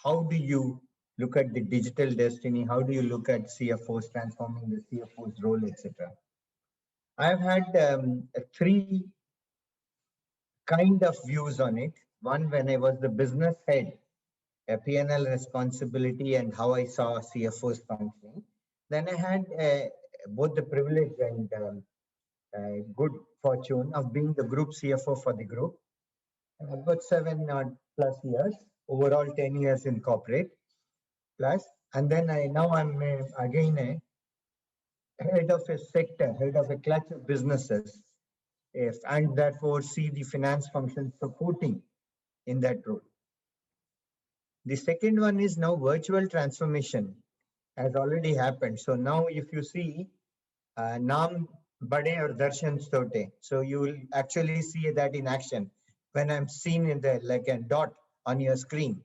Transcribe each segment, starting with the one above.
how do you look at the digital destiny? How do you look at CFOs transforming the CFO's role, etc.? I've had three kind of views on it. One, when I was the business head, a P&L responsibility and how I saw CFOs functioning. Then I had both the privilege and good fortune of being the group CFO for the group. I've got 7 plus years, overall 10 years in corporate plus. And then I'm again a head of a sector, head of a clutch of businesses, if, and therefore see the finance function supporting in that role. The second one is now virtual transformation has already happened. So now if you see Naam Bade or Darshan Stote, so you will actually see that in action when I'm seen in the like a dot on your screen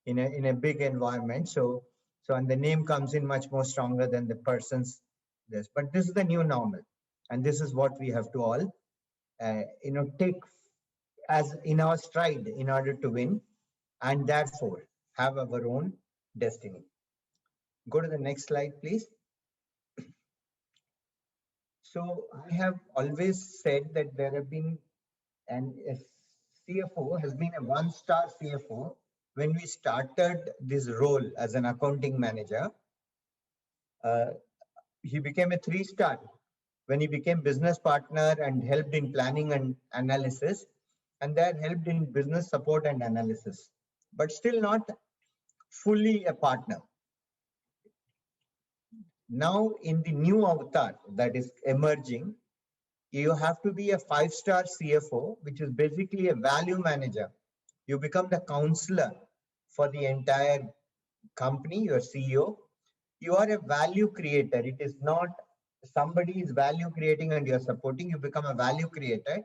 in a big environment. So and the name comes in much more stronger than the person's this. But this is the new normal, and this is what we have to all take as in our stride in order to win, and therefore have our own destiny. Go to the next slide, please. So I have always said that there have been, and a CFO has been a one-star CFO. When we started this role as an accounting manager, he became a 3-star when he became business partner and helped in planning and analysis, and then helped in business support and analysis, but still not fully a partner. Now in the new avatar that is emerging, you have to be a 5-star CFO, which is basically a value manager. You become the counselor for the entire company, your CEO. You are a value creator. It is not somebody is value creating and you're supporting. You become a value creator,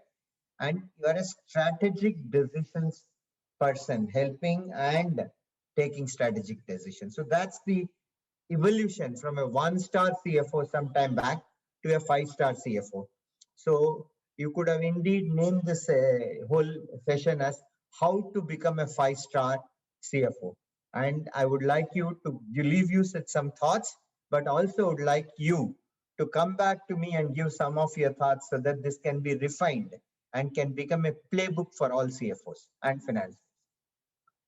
and you are a strategic decisions person, helping and taking strategic decisions. So that's the evolution from a 1-star CFO some time back to a 5-star CFO. So you could have indeed named this whole session as how to become a 5-star CFO. And I would like you to leave you with some thoughts, but also would like you to come back to me and give some of your thoughts so that this can be refined and can become a playbook for all CFOs and finance.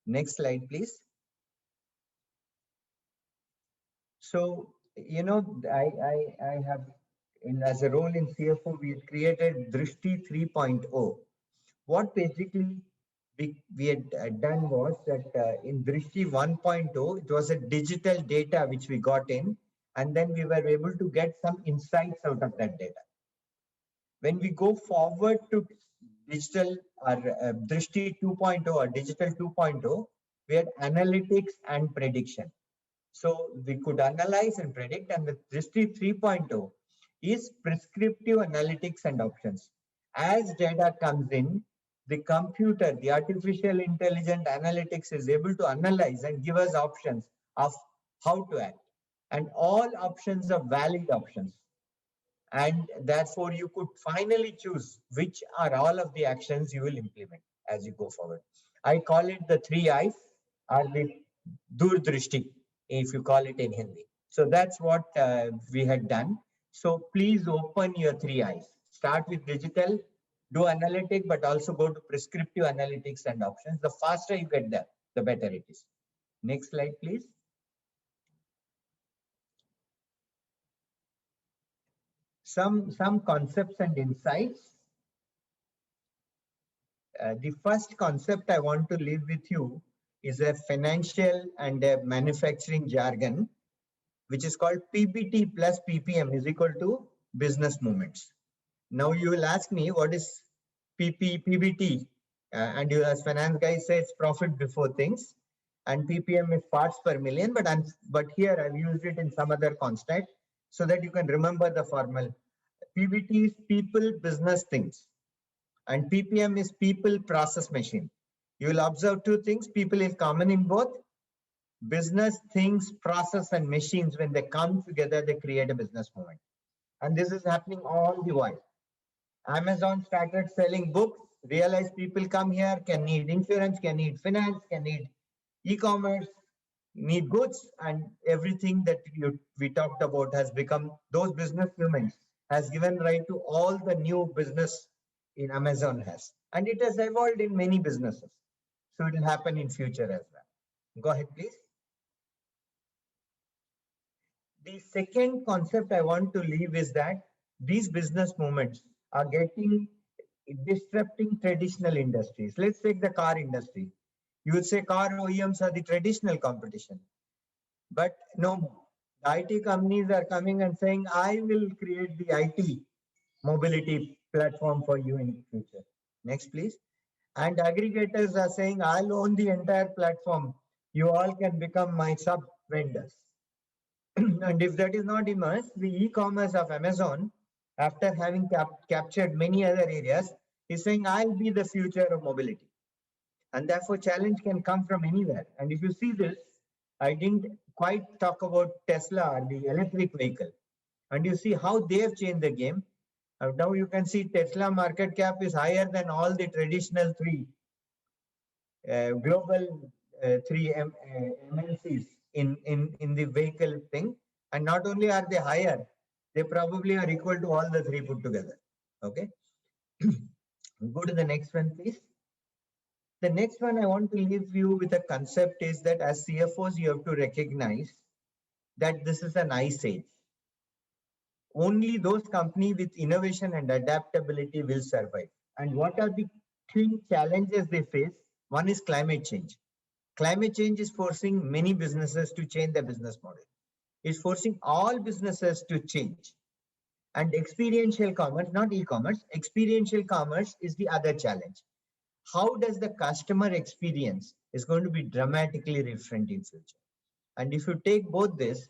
Next slide, please. So, I have, as a role in CFO, we created Drishti 3.0. What basically we had done was that in Drishti 1.0, it was a digital data which we got in, and then we were able to get some insights out of that data. When we go forward to digital or Drishti 2.0 or digital 2.0, we had analytics and prediction. So we could analyze and predict, and with Drishti 3.0 is prescriptive analytics and options. As data comes in, the computer, the artificial intelligent analytics is able to analyze and give us options of how to act. And all options are valid options. And therefore, you could finally choose which are all of the actions you will implement as you go forward. I call it the 3 I's or the Durdrishti, if you call it in Hindi. So that's what we had done. So please open your 3 I's. Start with digital, do analytic, but also go to prescriptive analytics and options. The faster you get there, the better it is. Next slide, please. Some concepts and insights. The first concept I want to leave with you is a financial and a manufacturing jargon, which is called PBT plus PPM is equal to business moments. Now you will ask me what is PBT, and you as finance guy say it's profit before things, and PPM is parts per million, but here I've used it in some other context so that you can remember the formal. PBT is people, business, things, and PPM is people, process, machine. You will observe 2 things. People is common in both. Business, things, process, and machines, when they come together, they create a business moment. And this is happening all the while. Amazon started selling books, realized people come here, can need insurance, can need finance, can need E-commerce need goods, and everything that we talked about has become those business humans has given rise to all the new business in Amazon has, and it has evolved in many businesses. So it will happen in future as well. Go ahead, please. The second concept I want to leave is that these business movements are getting disrupting traditional industries. Let's take the car industry. You would say car OEMs are the traditional competition, but no more. The IT companies are coming and saying, I will create the IT mobility platform for you in the future. Next, please. And aggregators are saying, I'll own the entire platform. You all can become my sub vendors. And if that is not emerged, the e-commerce of Amazon, after having captured many other areas, is saying, I'll be the future of mobility. And therefore, challenge can come from anywhere. And if you see this, I didn't quite talk about Tesla, the electric vehicle. And you see how they have changed the game. Now you can see Tesla market cap is higher than all the traditional three global three MNCs in the vehicle thing. And not only are they higher, they probably are equal to all the three put together. Okay. Go to the next one, please. The next one I want to leave you with a concept is that as CFOs, you have to recognize that this is an ice age. Only those companies with innovation and adaptability will survive. And what are the three challenges they face? One is climate change. Climate change is forcing many businesses to change their business model. It's forcing all businesses to change. And experiential commerce, not e-commerce, experiential commerce is the other challenge. How does the customer experience is going to be dramatically different in future? And if you take both this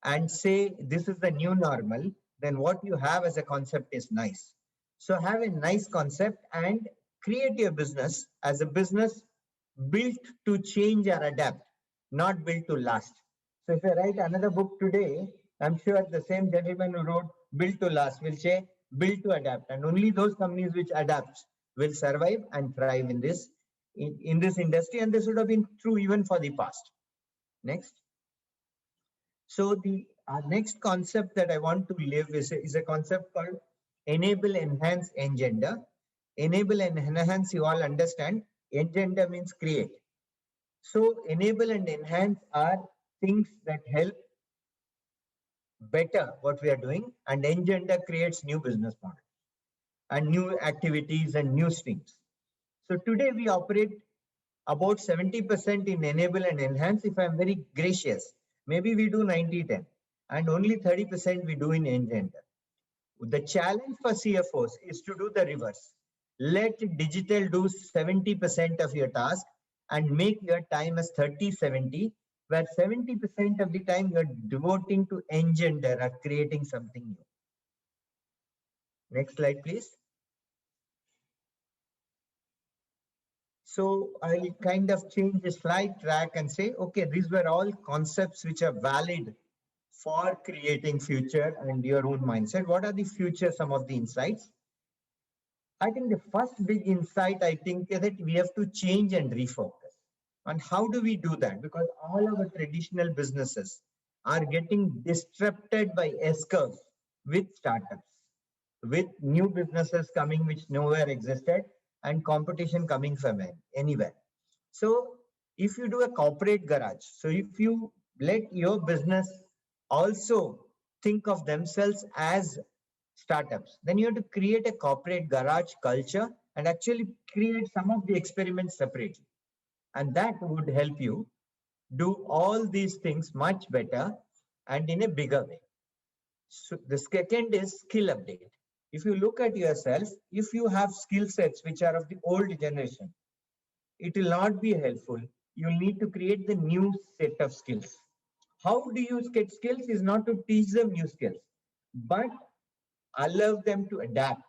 and say this is the new normal, then what you have as a concept is nice. So have a nice concept and create your business as a business built to change or adapt, not built to last. So if I write another book today, I'm sure the same gentleman who wrote Built to Last will say Built to Adapt, and only those companies which adapt will survive and thrive in this industry, and this would have been true even for the past. Next. So the next concept that I want to leave is a concept called enable, enhance, engender. Enable and enhance, you all understand. Engender means create. So enable and enhance are things that help better what we are doing, and engender creates new business models and new activities and new streams. So today we operate about 70% in enable and enhance. If I'm very gracious, maybe we do 90-10 and only 30% we do in engender. The challenge for CFOs is to do the reverse. Let digital do 70% of your task and make your time as 30-70, where 70% of the time you're devoting to engender or creating something new. Next slide, please. So I'll kind of change the slide track and say, okay, these were all concepts which are valid for creating future and your own mindset. What are the future, some of the insights? I think the first big insight, I think, is that we have to change and refocus. And how do we do that? Because all our traditional businesses are getting disrupted by S-curves with startups, with new businesses coming which nowhere existed, and competition coming from anywhere. So if you do a corporate garage, so if you let your business also think of themselves as startups, then you have to create a corporate garage culture and actually create some of the experiments separately. And that would help you do all these things much better and in a bigger way. So the second is skill update. If you look at yourself, if you have skill sets which are of the old generation, it will not be helpful. You'll need to create the new set of skills. How do you get skills is not to teach them new skills, but allow them to adapt,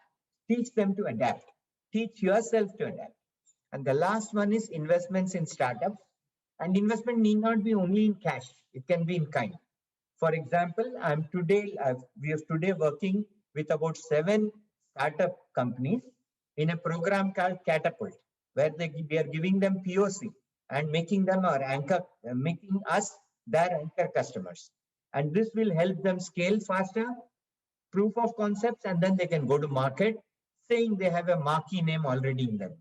teach them to adapt, teach yourself to adapt. And the last one is investments in startups. And investment need not be only in cash, it can be in kind. For example, we are today working with about 7 startup companies in a program called Catapult, where we are giving them POC. and making them our anchor, making us their anchor customers. And this will help them scale faster, proof of concepts, and then they can go to market saying they have a marquee name already in them.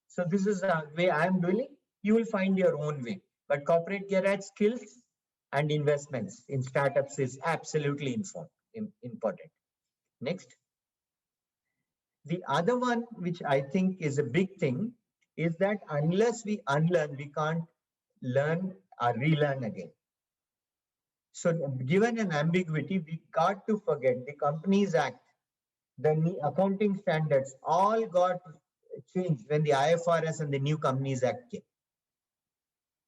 So this is the way I am doing it. You will find your own way. But corporate garage skills and investments in startups is absolutely important. Next. The other one, which I think is a big thing, is that unless we unlearn, we can't learn or relearn again. So given an ambiguity, we got to forget the Companies Act, the accounting standards all got changed when the IFRS and the new Companies Act came.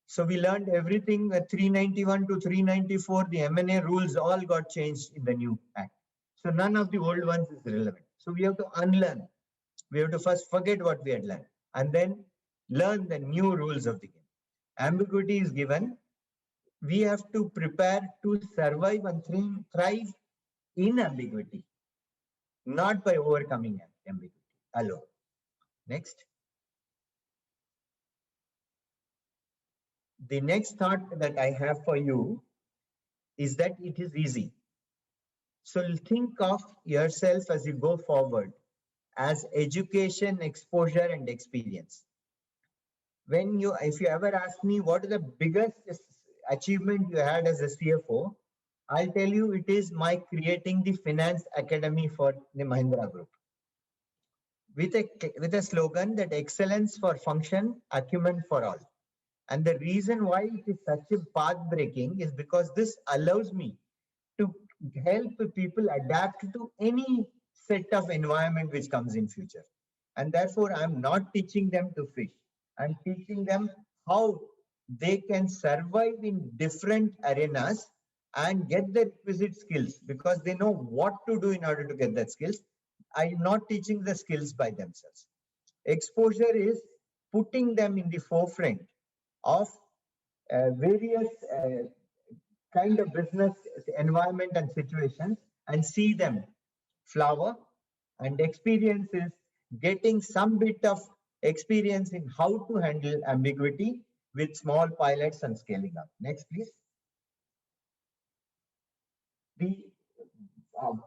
So we learned everything 391 to 394, the M&A rules all got changed in the new act. So none of the old ones is relevant. So we have to unlearn. We have to first forget what we had learned and then learn the new rules of the game. Ambiguity is given. We have to prepare to survive and thrive in ambiguity, not by overcoming ambiguity alone. Next. The next thought that I have for you is that it is easy. So think of yourself as you go forward as education, exposure, and experience. If you ever ask me what is the biggest achievement you had as a CFO, I'll tell you it is my creating the finance academy for the Mahindra Group with a slogan that excellence for function, acumen for all. And the reason why it is such a path breaking is because this allows me to help people adapt to any set of environment which comes in future. And therefore, I'm not teaching them to fish. I'm teaching them how they can survive in different arenas and get the requisite skills because they know what to do in order to get that skills. I'm not teaching the skills by themselves. Exposure is putting them in the forefront of various kind of business environment and situations and see them flower, and experience is getting some bit of experience in how to handle ambiguity with small pilots and scaling up. Next, please. The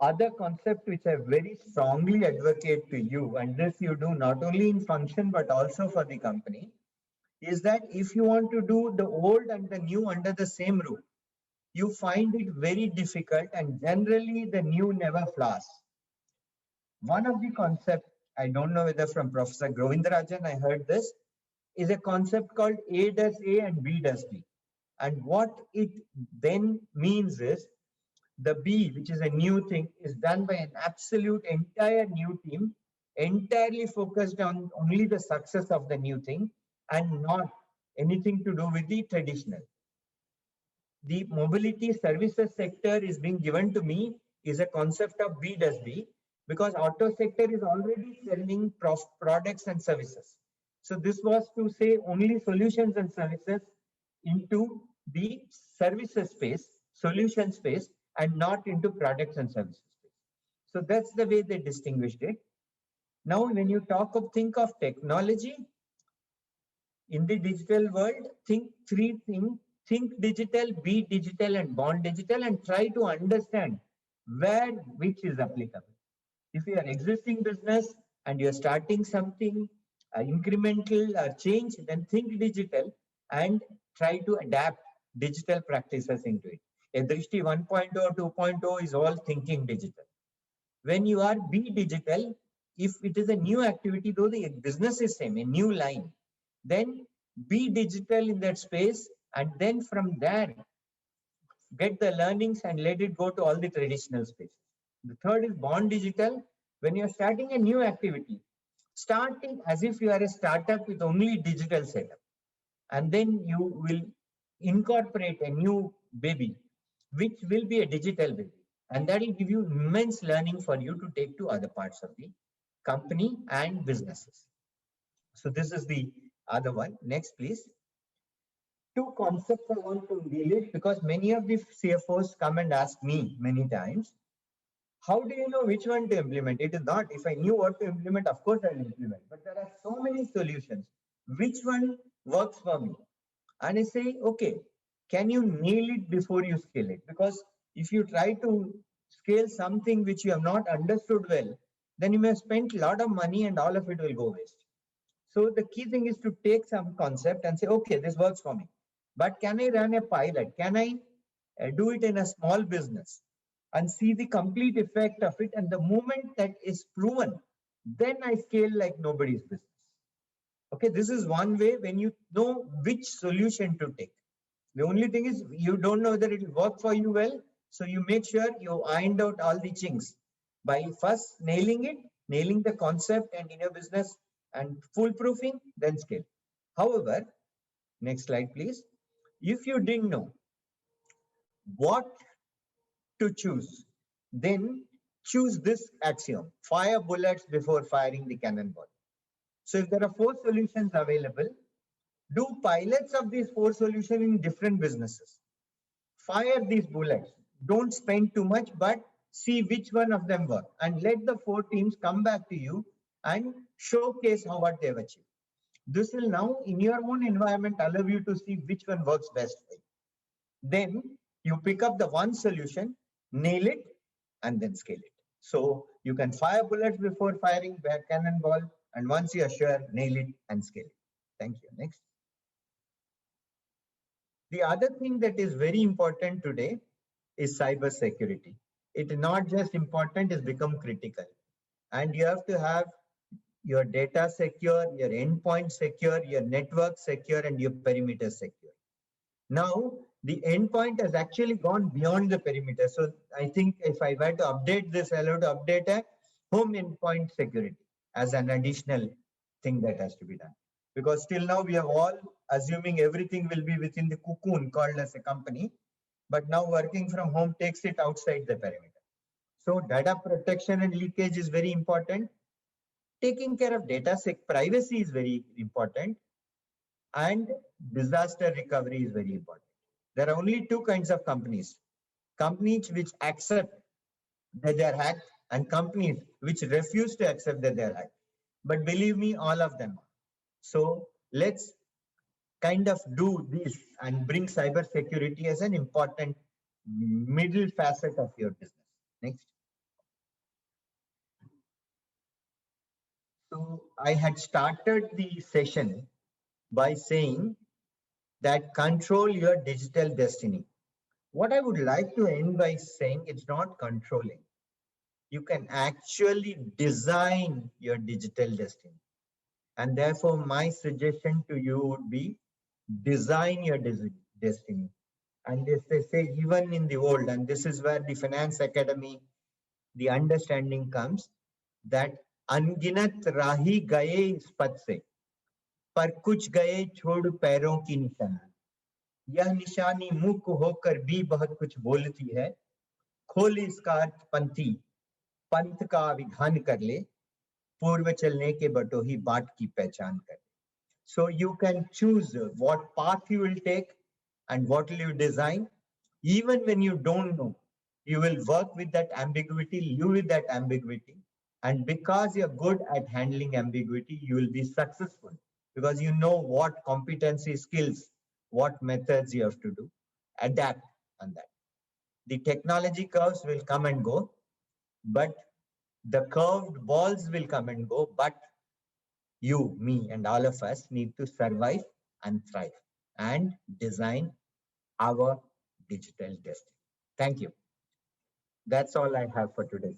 other concept which I very strongly advocate to you, and this you do not only in function but also for the company, is that if you want to do the old and the new under the same roof, you find it very difficult and generally the new never flowers. One of the concepts, I don't know whether from Professor Govindarajan I heard this, is a concept called A does A and B does B. And what it then means is the B, which is a new thing, is done by an absolute entire new team, entirely focused on only the success of the new thing and not anything to do with the traditional. The mobility services sector is being given to me is a concept of B does B because auto sector is already selling products and services. So this was to say only solutions and services into the services space, solution space, and not into products and services space. So that's the way they distinguished it. Now, when you think of technology in the digital world, think three things. Think digital, be digital, and born digital, and try to understand which is applicable. If you are existing business and you're starting something incremental or change, then think digital and try to adapt digital practices into it. A Drishti 1.0, 2.0 is all thinking digital. When you are be digital, if it is a new activity, though the business is same, a new line, then be digital in that space and then from there get the learnings and let it go to all the traditional spaces. The third is born digital. When you're starting a new activity, starting as if you are a startup with only digital setup, and then you will incorporate a new baby, which will be a digital baby, and that will give you immense learning for you to take to other parts of the company and businesses. So this is the other one. Next, please. Two concepts I want to delete because many of the CFOs come and ask me many times, how do you know which one to implement? It is not, if I knew what to implement, of course I'll implement. But there are so many solutions. Which one works for me? And I say, okay, can you nail it before you scale it? Because if you try to scale something which you have not understood well, then you may have spent a lot of money and all of it will go waste. So the key thing is to take some concept and say, okay, this works for me. But can I run a pilot? Can I do it in a small business and see the complete effect of it? And the moment that is proven, then I scale like nobody's business. Okay, this is one way when you know which solution to take. The only thing is you don't know whether it will work for you well. So you make sure you ironed out all the chinks by first nailing it, nailing the concept and in your business and foolproofing, then scale. However, next slide, please. If you didn't know what to choose, then choose this axiom: fire bullets before firing the cannonball. So if there are 4 solutions available, do pilots of these 4 solutions in different businesses. Fire these bullets. Don't spend too much, but see which one of them work. And let the 4 teams come back to you and showcase how what they've achieved. This will now, in your own environment, allow you to see which one works best for you. Then you pick up the one solution, nail it, and then scale it. So you can fire bullets before firing a cannonball, and once you are sure, nail it and scale it. Thank you. Next. The other thing that is very important today is cyber security. It is not just important, it's become critical. And you have to have your data secure, your endpoint secure, your network secure, and your perimeter secure. Now, the endpoint has actually gone beyond the perimeter. So I think if I were to update this, I'll have to update a home endpoint security as an additional thing that has to be done. Because till now we are all assuming everything will be within the cocoon called as a company, but now working from home takes it outside the perimeter. So data protection and leakage is very important. Taking care of data privacy is very important, and disaster recovery is very important. There are only 2 kinds of companies: companies which accept that they are hacked and companies which refuse to accept that they are hacked. But believe me, all of them are. So let's kind of do this and bring cyber security as an important middle facet of your business. Next. So I had started the session by saying that control your digital destiny. What I would like to end by saying, it's not controlling. You can actually design your digital destiny. And therefore, my suggestion to you would be design your destiny. And as they say, even in the old, and this is where the Finance Academy, the understanding comes, that अनगिनत राही गए इस पथ से, पर कुछ गए छोड़ पैरों की निशानी। यह निशानी मुख होकर भी बहुत कुछ बोलती है। खोल इसका अर्थ पंथी, पंथ का विधान कर ले, पूर्व चलने के बटोही बाट की पहचान कर। So you can choose what path you will take and what will you design. Even when you don't know, you will work with that ambiguity, live with that ambiguity. And because you're good at handling ambiguity, you will be successful because you know what competency, skills, what methods you have to do. Adapt on that. The technology curves will come and go, but the curved balls will come and go, but you, me, and all of us need to survive and thrive and design our digital destiny. Thank you. That's all I have for today.